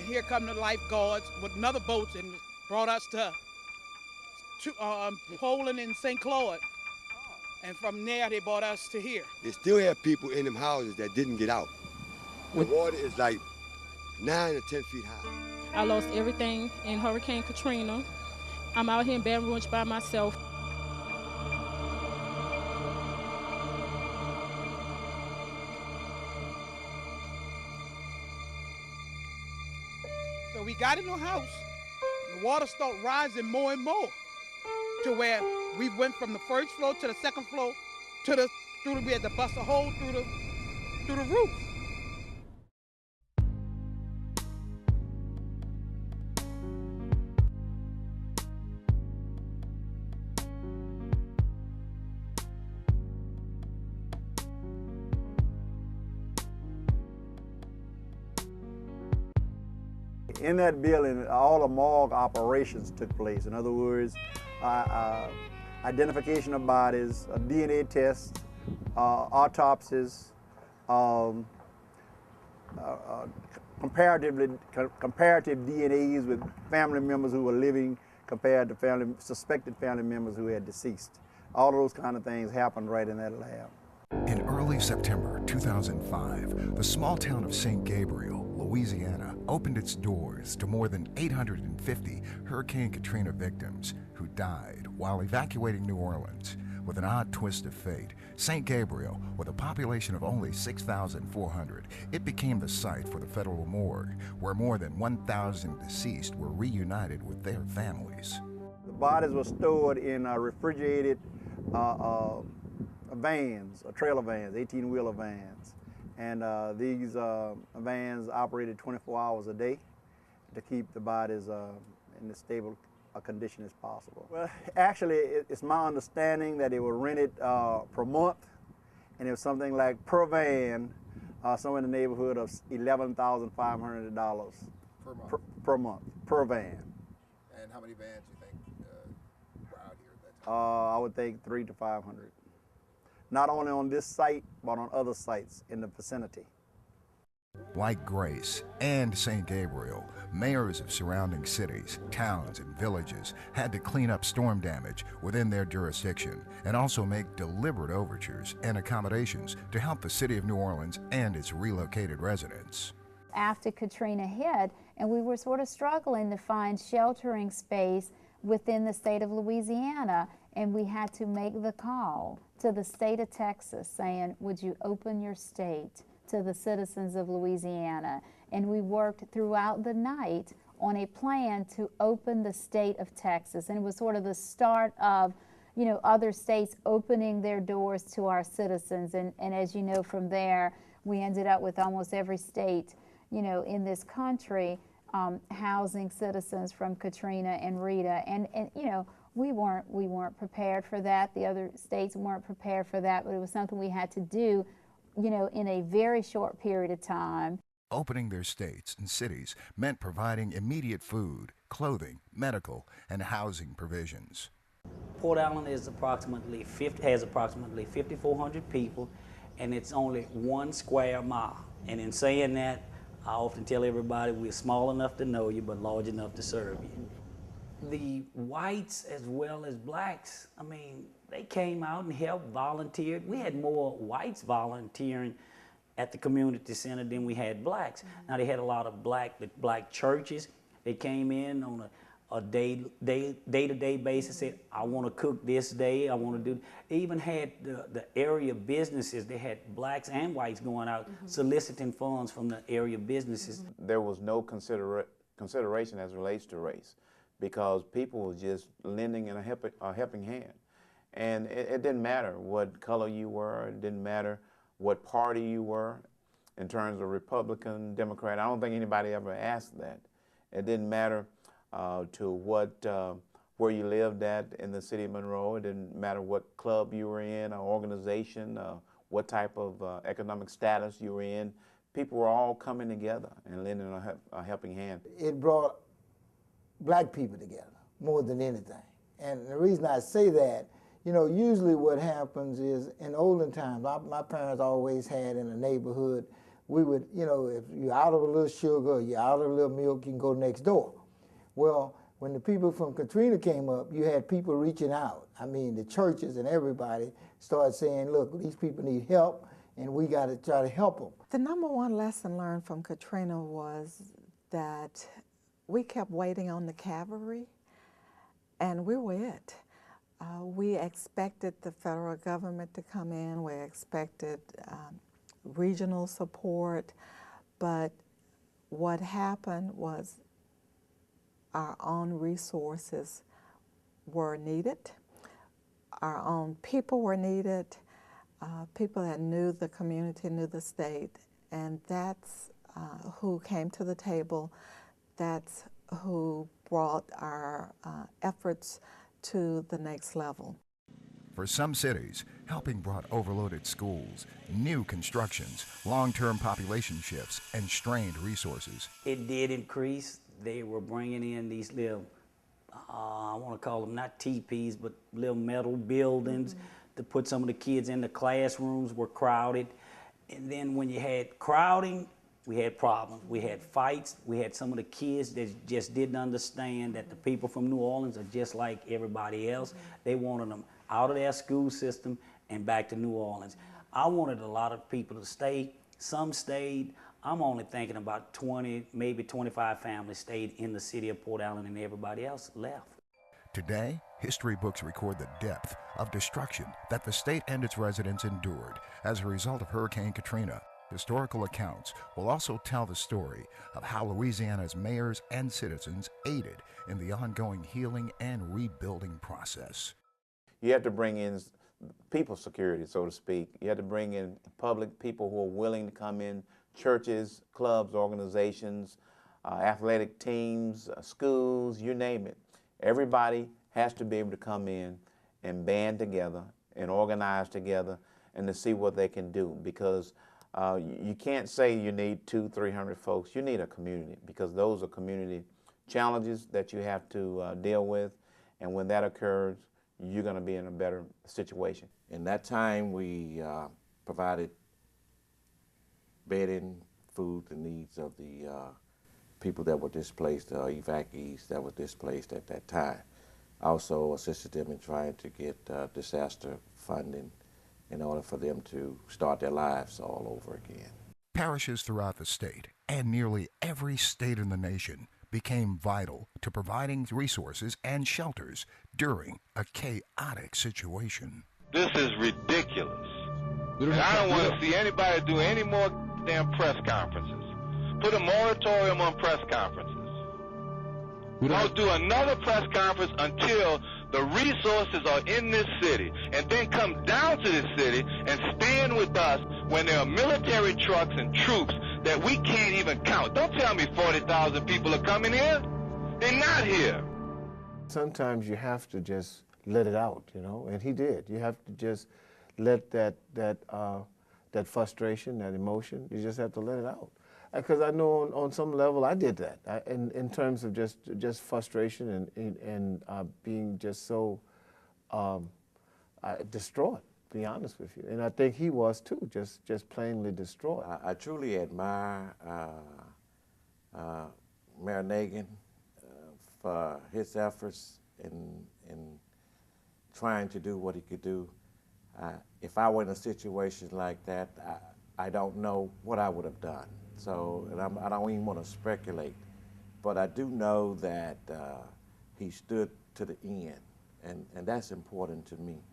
here come the lifeguards with another boat and brought us to Poland and St. Claude. And from there, they brought us to here. They still have people in them houses that didn't get out. The water is like 9 to 10 feet high. I lost everything in Hurricane Katrina. I'm out here in Baton Rouge by myself. So we got in the house. The water started rising more and more to where we went from the first floor to the second floor we had to bust a hole through the roof. In that building, all the morgue operations took place. In other words, identification of bodies, DNA tests, autopsies, comparative DNAs with family members who were living compared to suspected family members who had deceased. All those kind of things happened right in that lab. In early September 2005, the small town of St. Gabriel, Louisiana, opened its doors to more than 850 Hurricane Katrina victims who died while evacuating New Orleans. With an odd twist of fate, St. Gabriel, with a population of only 6,400, it became the site for the federal morgue, where more than 1,000 deceased were reunited with their families. The bodies were stored in refrigerated vans, trailer vans, 18-wheeler vans. And these vans operated 24 hours a day to keep the bodies in as stable a condition as possible. Well, actually, it's my understanding that they were rented per month, and it was something like per van, somewhere in the neighborhood of $11,500 per month, per van. And how many vans do you think were out here at that time? I would think 300 to 500. Not only on this site, but on other sites in the vicinity. Like Grace and St. Gabriel, mayors of surrounding cities, towns, and villages had to clean up storm damage within their jurisdiction and also make deliberate overtures and accommodations to help the city of New Orleans and its relocated residents. After Katrina hit, and we were sort of struggling to find sheltering space within the state of Louisiana, and we had to make the call to the state of Texas saying, would you open your state to the citizens of Louisiana? And we worked throughout the night on a plan to open the state of Texas. And it was sort of the start of, you know, other states opening their doors to our citizens. And as you know, from there, we ended up with almost every state, you know, in this country housing citizens from Katrina and Rita. And you know, we weren't prepared for that. The other states weren't prepared for that, but it was something we had to do, you know, in a very short period of time. Opening their states and cities meant providing immediate food, clothing, medical, and housing provisions. Port Allen is has approximately 5,400 people, and it's only 1 square mile. And in saying that, I often tell everybody we're small enough to know you, but large enough to serve you. The whites as well as blacks, I mean, they came out and helped, volunteered. We had more whites volunteering at the community center than we had blacks. Now they had a lot of black churches. They came in on a day-to-day basis, said, I want to cook this day, I want to do. They even had the area businesses. They had blacks and whites going out soliciting funds from the area businesses. There was no consideration as it relates to race, because people were just lending in a helping hand. And it didn't matter what color you were, it didn't matter what party you were, in terms of Republican, Democrat. I don't think anybody ever asked that. It didn't matter to what, where you lived at in the city of Monroe. It didn't matter what club you were in, or organization, what type of economic status you were in. People were all coming together and lending a helping hand. It brought black people together more than anything. And the reason I say that, you know, usually what happens is in olden times, my parents always had in the neighborhood we would, you know, if you're out of a little sugar or you're out of a little milk, you can go next door. Well, when the people from Katrina came up, you had people reaching out. I mean, the churches and everybody started saying, look, these people need help, and we got to try to help them. The number one lesson learned from Katrina was that we kept waiting on the cavalry, and we were it. We expected the federal government to come in, we expected regional support, but what happened was our own resources were needed, our own people were needed, people that knew the community, knew the state, and that's who came to the table, that's who brought our efforts to the next level. For some cities, helping brought overloaded schools, new constructions, long-term population shifts, and strained resources. It did increase. They were bringing in these little, I want to call them not teepees, but little metal buildings to put some of the kids in. The classrooms were crowded. And then when you had crowding, we had problems. We had fights. We had some of the kids that just didn't understand that the people from New Orleans are just like everybody else. They wanted them out of their school system and back to New Orleans. I wanted a lot of people to stay. Some stayed. I'm only thinking about 20, maybe 25 families stayed in the city of Port Allen, and everybody else left. Today, history books record the depth of destruction that the state and its residents endured as a result of Hurricane Katrina. Historical accounts will also tell the story of how Louisiana's mayors and citizens aided in the ongoing healing and rebuilding process. You have to bring in people security, so to speak. You have to bring in public people who are willing to come in, churches, clubs, organizations, athletic teams, schools, you name it. Everybody has to be able to come in and band together and organize together and to see what they can do, because you can't say you need 200, 300 folks. You need a community, because those are community challenges that you have to deal with, and when that occurs, you're going to be in a better situation. In that time, we provided bedding, food, the needs of the people that were displaced, evacuees that were displaced at that time. Also assisted them in trying to get disaster funding in order for them to start their lives all over again. Parishes throughout the state, and nearly every state in the nation, became vital to providing resources and shelters during a chaotic situation. This is ridiculous. And I don't want to see anybody do any more damn press conferences. Put a moratorium on press conferences. Don't do another press conference until the resources are in this city, and then come down to this city and stand with us when there are military trucks and troops that we can't even count. Don't tell me 40,000 people are coming here. They're not here. Sometimes you have to just let it out, you know, and he did. You have to just let that frustration, that emotion, you just have to let it out. Because I know on some level I did that, in terms of just frustration and being just so distraught, to be honest with you. And I think he was too, just plainly distraught. I truly admire Mayor Nagin for his efforts in trying to do what he could do. If I were in a situation like that, I don't know what I would have done. So, and I don't even want to speculate, but I do know that he stood to the end, and that's important to me.